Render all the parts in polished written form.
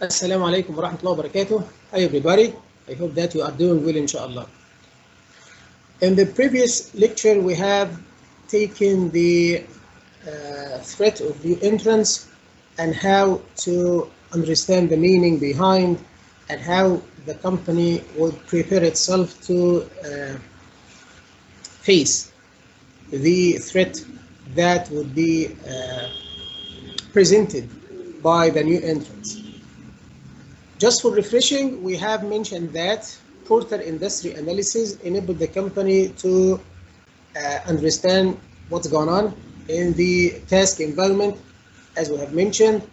Assalamu alaikum wa rahmatullahi wa barakatuh. Hi everybody. I hope that you are doing well, inshallah. In the previous lecture, we have taken the threat of new entrants and how to understand the meaning behind and how the company would prepare itself to face the threat that would be presented by the new entrants. Just for refreshing, we have mentioned that Porter industry analysis enabled the company to understand what's going on in the task environment, as we have mentioned,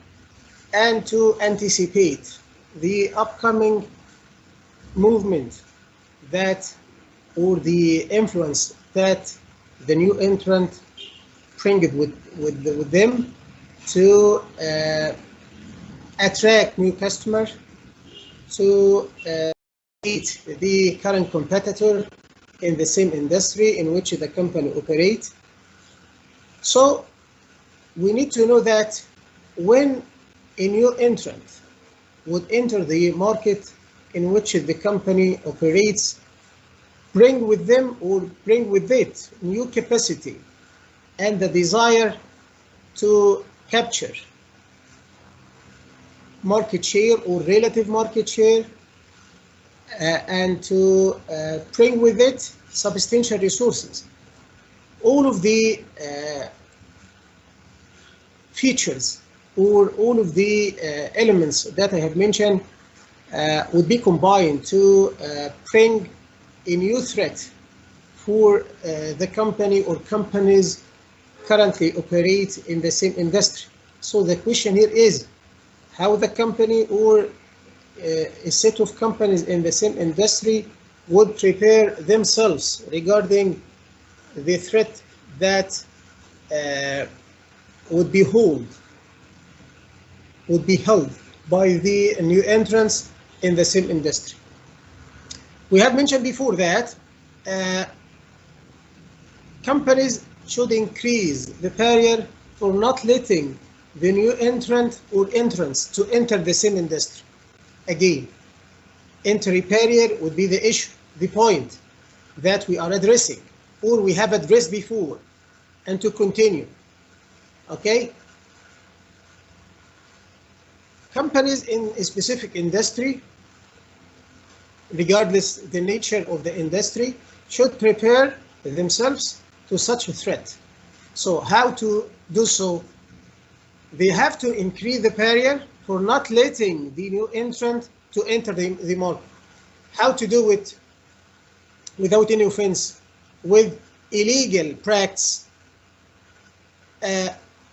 and to anticipate the upcoming movement that or the influence that the new entrant bring it with them to attract new customers, to beat the current competitor in the same industry in which the company operates. So we need to know that when a new entrant would enter the market in which the company operates, bring with them or bring with it new capacity and the desire to capture market share or relative market share, and to bring with it substantial resources. All of the features or all of the elements that I have mentioned would be combined to bring a new threat for the company or companies currently operate in the same industry. So the question here is how the company or a set of companies in the same industry would prepare themselves regarding the threat that would be held by the new entrants in the same industry. We have mentioned before that companies should increase the barrier for not letting the new entrant or entrants to enter the same industry. Again, entry barrier would be the issue, the point that we are addressing or we have addressed before, and to continue. Okay? Companies in a specific industry, regardless the nature of the industry, should prepare themselves to such a threat. So how to do so? They have to increase the barrier for not letting the new entrant to enter the market. How to do it without any offense, with illegal practice?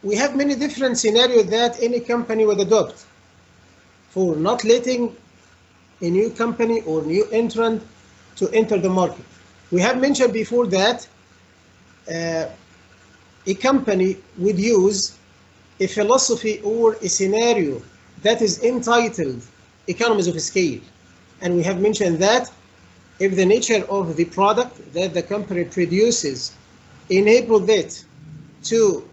We have many different scenarios that any company would adopt for not letting a new company or new entrant to enter the market. We have mentioned before that a company would use a philosophy or a scenario that is entitled economies of scale. And we have mentioned that if the nature of the product that the company produces enables it to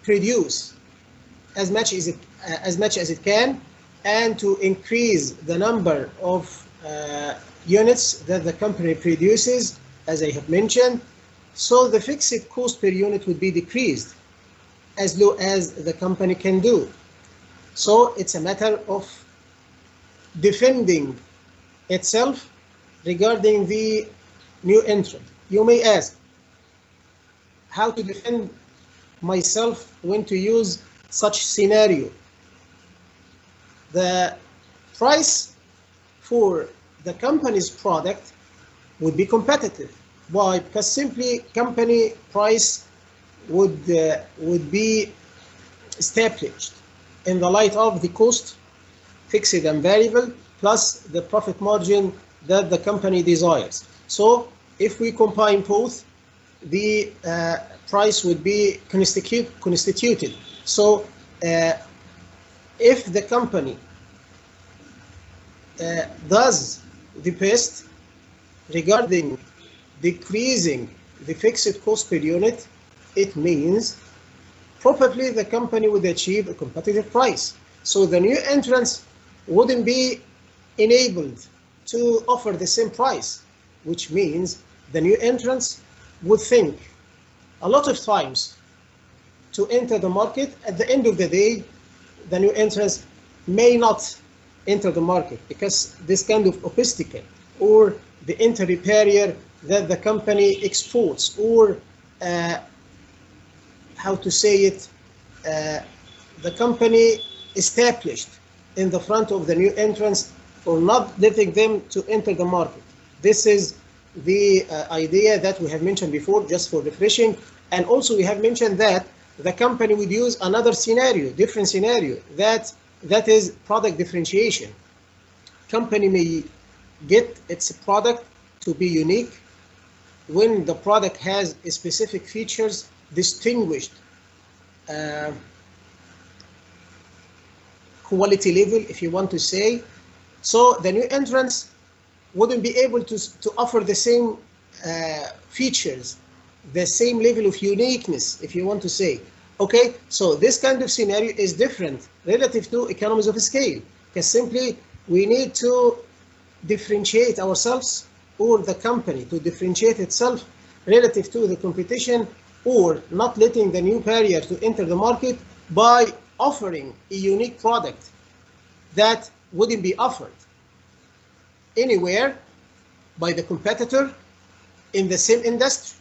produce as much as it can and to increase the number of units that the company produces, as I have mentioned, so the fixed cost per unit would be decreased as low as the company can do. So it's a matter of defending itself regarding the new entrant. You may ask, how to defend myself when to use such scenario? The price for the company's product would be competitive. Why? Because simply company price would be established in the light of the cost, fixed and variable, plus the profit margin that the company desires. So if we combine both, the price would be constituted. So if the company does the best regarding decreasing the fixed cost per unit, it means probably the company would achieve a competitive price. So the new entrants wouldn't be enabled to offer the same price, which means the new entrants would think a lot of times to enter the market. At the end of the day, the new entrants may not enter the market because this kind of obstacle or the entry barrier that the company exports, or how to say it, the company established in the front of the new entrants for not letting them to enter the market. This is the idea that we have mentioned before, just for refreshing. And also we have mentioned that the company would use another scenario, different scenario, that is product differentiation. Company may get its product to be unique when the product has specific features, distinguished quality level, if you want to say. So the new entrants wouldn't be able to offer the same features, the same level of uniqueness, if you want to say. Okay, so this kind of scenario is different relative to economies of scale, because simply we need to differentiate ourselves, or the company to differentiate itself relative to the competition, or not letting the new barrier to enter the market by offering a unique product that wouldn't be offered anywhere by the competitor in the same industry.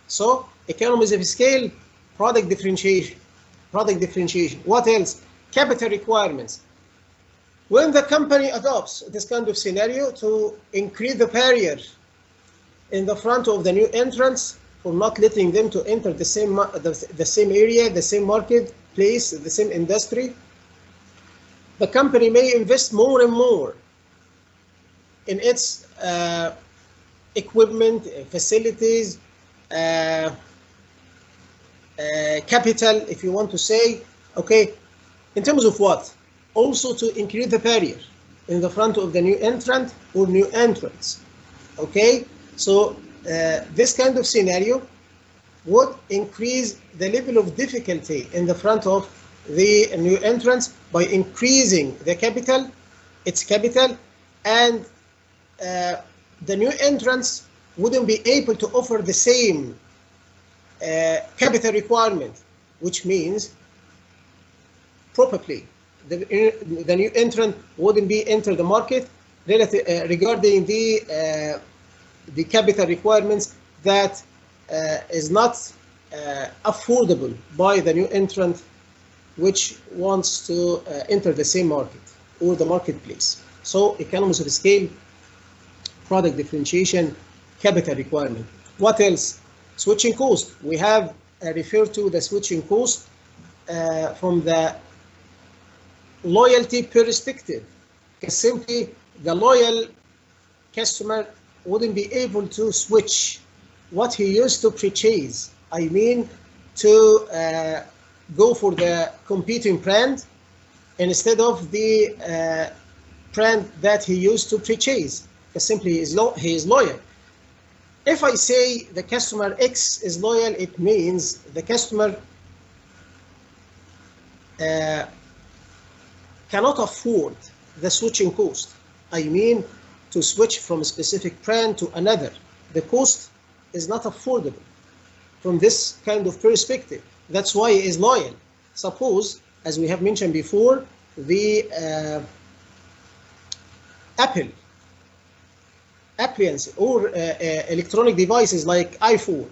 So economies of scale, product differentiation. What else? Capital requirements. When the company adopts this kind of scenario to increase the barrier in the front of the new entrants for not letting them to enter the same area, the same marketplace, the same industry, the company may invest more and more in its equipment, facilities, capital, if you want to say. Okay, in terms of what? Also to increase the barrier in the front of the new entrant or new entrants. Okay, so this kind of scenario would increase the level of difficulty in the front of the new entrants by increasing the capital, its capital, and the new entrants wouldn't be able to offer the same capital requirement, which means probably the new entrant wouldn't be enter the market regarding the capital requirements that is not affordable by the new entrant which wants to enter the same market or the marketplace. So economies of scale, product differentiation, capital requirement. What else? Switching cost. We have referred to the switching cost from the loyalty perspective, because simply the loyal customer wouldn't be able to switch what he used to purchase. I mean, to go for the competing brand instead of the brand that he used to purchase, because simply he is loyal. If I say the customer X is loyal, it means the customer cannot afford the switching cost. I mean, to switch from a specific brand to another. The cost is not affordable from this kind of perspective. That's why he is loyal. Suppose, as we have mentioned before, the Apple appliance or electronic devices like iPhone.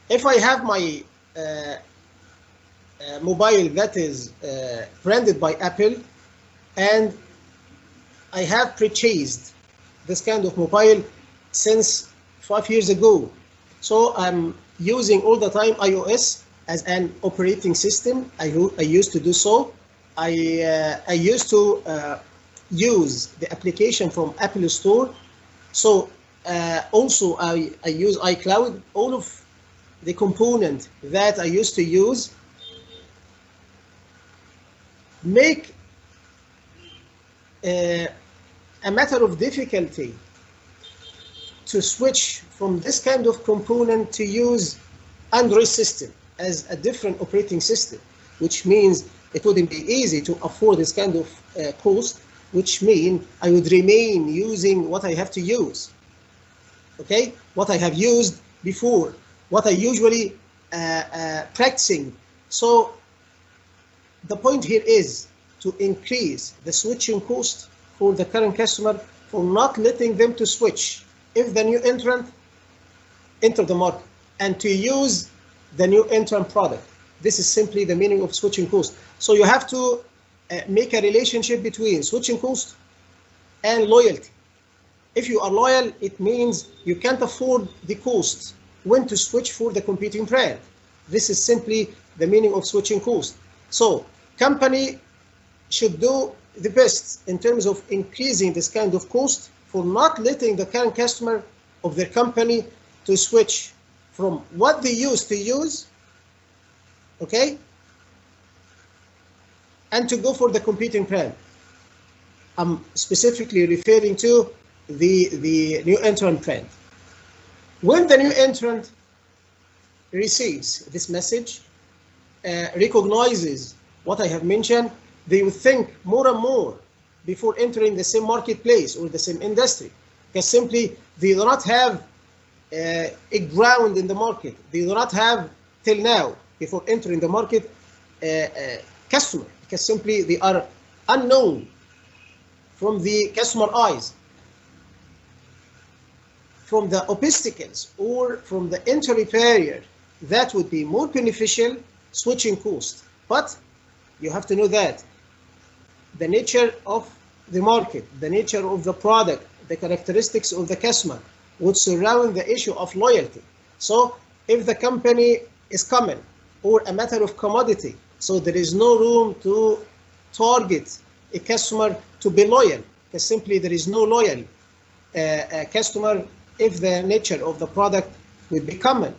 If I have my mobile that is branded by Apple, and I have purchased this kind of mobile since 5 years ago, so I'm using all the time iOS as an operating system. I used to do so. I used to use the application from Apple Store. So also I use iCloud. All of the component that I used to use make a matter of difficulty to switch from this kind of component to use Android system as a different operating system, which means It wouldn't be easy to afford this kind of cost, which means I would remain using what I have to use. Okay, what I have used before, what I usually practicing. So the point here is to increase the switching cost for the current customer, for not letting them to switch if the new entrant enter the market, and to use the new entrant product. This is simply the meaning of switching cost. So you have to make a relationship between switching cost and loyalty. If you are loyal, it means you can't afford the cost when to switch for the competing brand. This is simply the meaning of switching cost. So company should do the best in terms of increasing this kind of cost for not letting the current customer of their company to switch from what they used to use, okay, and to go for the competing brand. I'm specifically referring to the new entrant brand. When the new entrant receives this message, recognizes what I have mentioned, they will think more and more before entering the same marketplace or the same industry, because simply they do not have a ground in the market. They do not have till now, before entering the market, customer, because simply they are unknown from the customer eyes, from the obstacles or from the entry barrier. That would be more beneficial switching cost. But you have to know that the nature of the market, the nature of the product, the characteristics of the customer would surround the issue of loyalty. So if the company is common or a matter of commodity, so there is no room to target a customer to be loyal, because simply there is no loyal customer if the nature of the product would be common,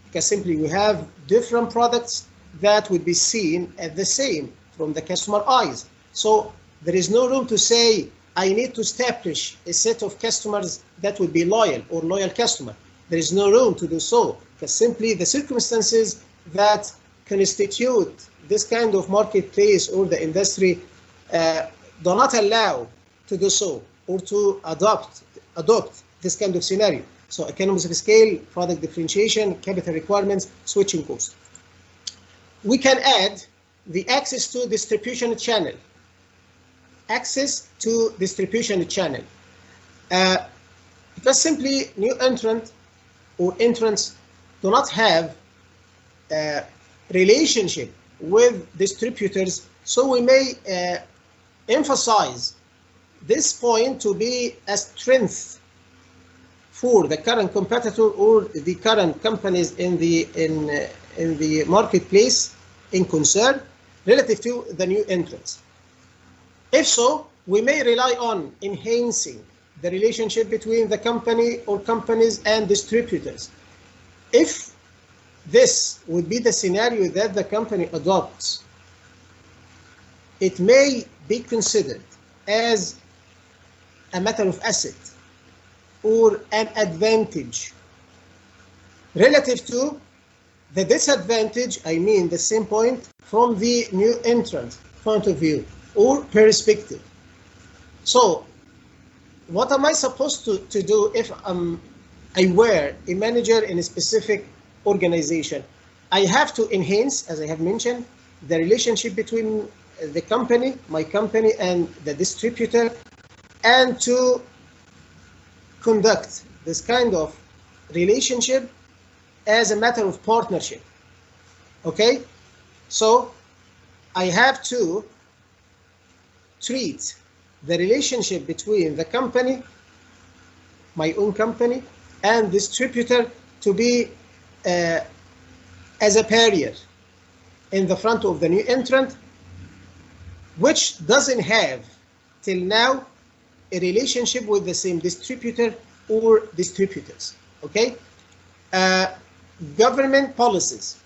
because simply we have different products that would be seen as the same from the customer eyes. So there is no room to say I need to establish a set of customers that would be loyal or loyal customer. There is no room to do so, because simply the circumstances that constitute this kind of marketplace or the industry do not allow to do so or to adopt this kind of scenario. So economies of scale, product differentiation, capital requirements, switching costs. We can add the access to distribution channel. Access to distribution channel. Because simply new entrant or entrants do not have a relationship with distributors, so we may emphasize this point to be a strength for the current competitor or the current companies in the marketplace in concern relative to the new entrants. If so, we may rely on enhancing the relationship between the company or companies and distributors. If this would be the scenario that the company adopts, it may be considered as a matter of asset or an advantage relative to the disadvantage, I mean the same point, from the new entrant point of view or perspective. So what am I supposed to do if I were a manager in a specific organization? I have to enhance, as I have mentioned, the relationship between the company, my company, and the distributor, and to conduct this kind of relationship as a matter of partnership. Okay? So I have to treat the relationship between the company, my own company, and distributor to be as a barrier in the front of the new entrant, which doesn't have till now a relationship with the same distributor or distributors. Okay? Government policies.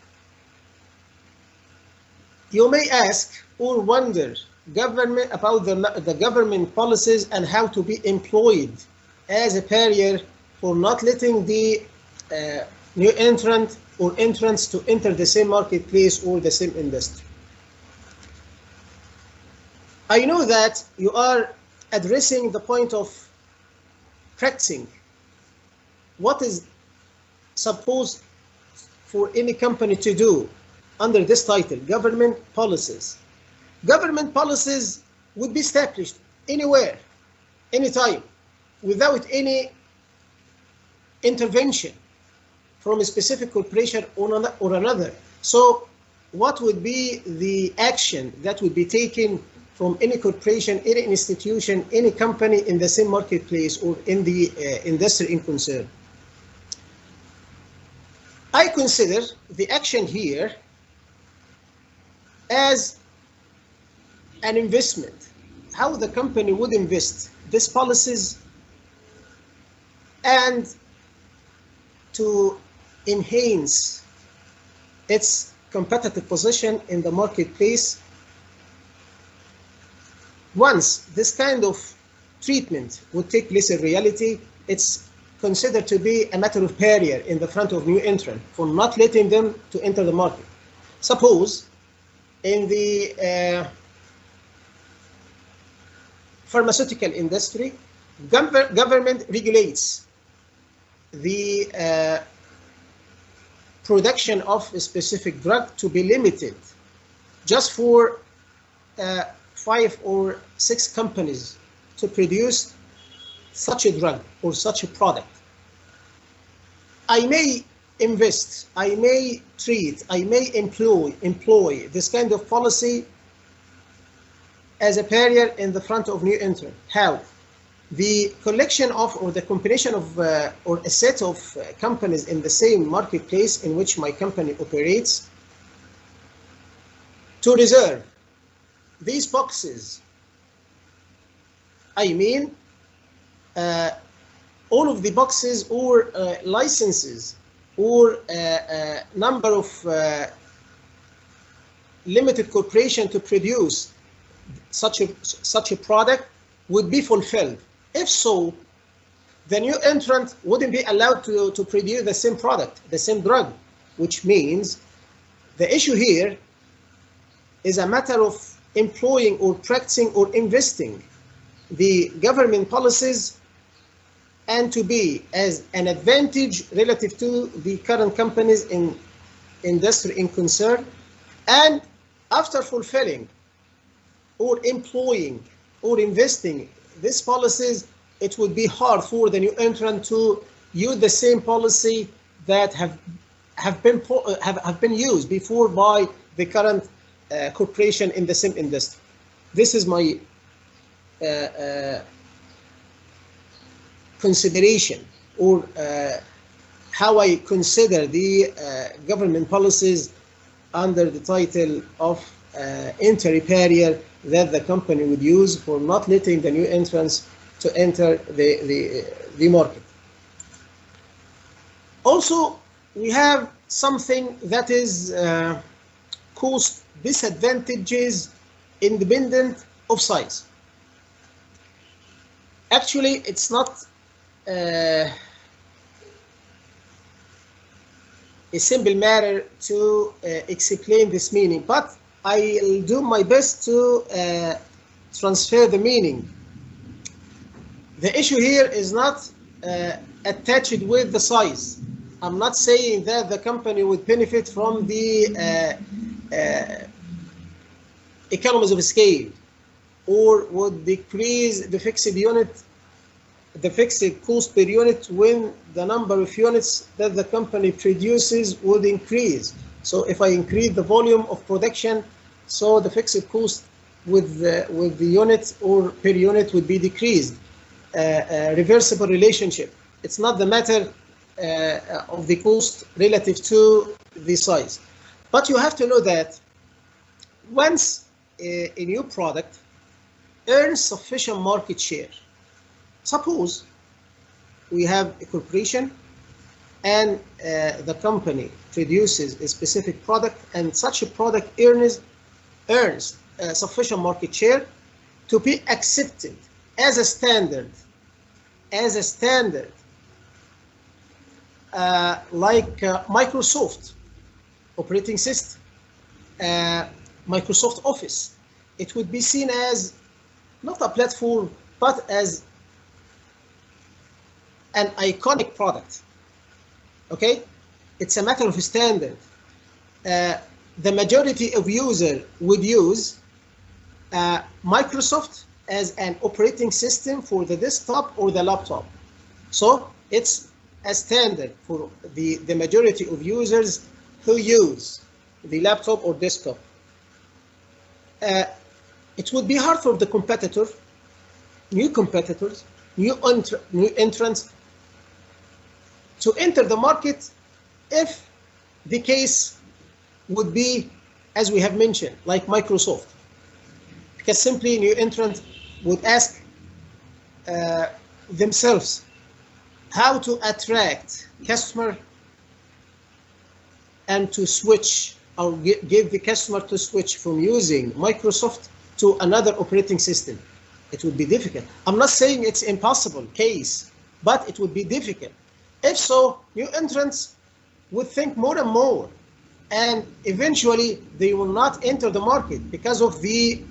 You may ask or wonder about the government policies and how to be employed as a barrier for not letting the new entrant or entrants to enter the same marketplace or the same industry. I know that you are addressing the point of practicing what is supposed for any company to do under this title, government policies. Government policies would be established anywhere, anytime, without any intervention from a specific corporation or another. So what would be the action that would be taken from any corporation, any institution, any company in the same marketplace or in the industry in concern? I consider the action here as an investment, how the company would invest these policies and to enhance its competitive position in the marketplace. Once this kind of treatment would take place in reality, it's considered to be a matter of barrier in the front of new entrant for not letting them to enter the market. Suppose in the pharmaceutical industry, government regulates the production of a specific drug to be limited just for 5 or 6 companies to produce such a drug or such a product. I may invest, I may treat, I may employ this kind of policy as a barrier in the front of new entrant. How? The collection of or the combination of or a set of companies in the same marketplace in which my company operates to reserve these boxes. I mean all of the boxes or licenses or number of limited corporation to produce such a product would be fulfilled. If so, the new entrant wouldn't be allowed to produce the same product, the same drug, which means the issue here is a matter of employing or practicing or investing the government policies and to be as an advantage relative to the current companies in industry in concern. And after fulfilling or employing or investing these policies, it would be hard for the new entrant to use the same policy that have been used before by the current corporation in the same industry. This is my consideration or how I consider the government policies under the title of entry barrier that the company would use for not letting the new entrants to enter the market. Also, we have something that is cost disadvantages independent of size. Actually, it's not a simple matter to explain this meaning, but I'll do my best to transfer the meaning. The issue here is not attached with the size. I'm not saying that the company would benefit from the economies of scale or would decrease the fixed unit, the fixed cost per unit when the number of units that the company produces would increase. So if I increase the volume of production, so the fixed cost with the unit or per unit would be decreased. Reversible relationship. It's not the matter of the cost relative to the size. But you have to know that once a new product earns sufficient market share, suppose we have a corporation and the company produces a specific product and such a product earns sufficient market share to be accepted as a standard, like Microsoft operating system, Microsoft Office. it would be seen as not a platform, but as an iconic product. Okay, it's a matter of standard. The majority of users would use Microsoft as an operating system for the desktop or the laptop. So it's a standard for the majority of users who use the laptop or desktop. It would be hard for the competitors, new entrants, to enter the market if the case would be, as we have mentioned, like Microsoft. Because simply new entrants would ask themselves how to attract customer and to switch or give the customer to switch from using Microsoft to another operating system. It would be difficult. I'm not saying it's impossible case, but it would be difficult. If so, new entrants would think more and more, and eventually they will not enter the market because of the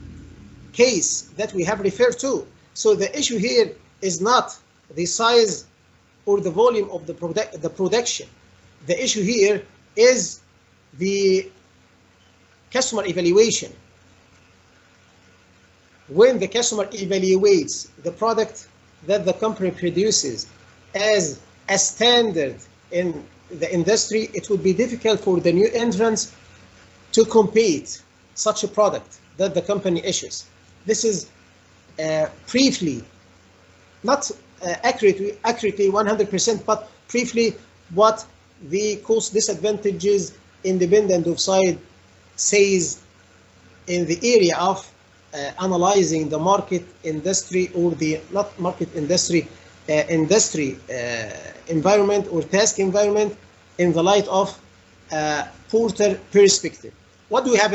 case that we have referred to. So the issue here is not the size or the volume of the production. The issue here is the customer evaluation. When the customer evaluates the product that the company produces as a standard in the industry, it would be difficult for the new entrants to compete such a product that the company issues. This is briefly, not accurately 100%, but briefly what the cost disadvantages independent of size says in the area of analyzing the market industry, or the not market industry, industry environment or task environment in the light of Porter perspective. What do we have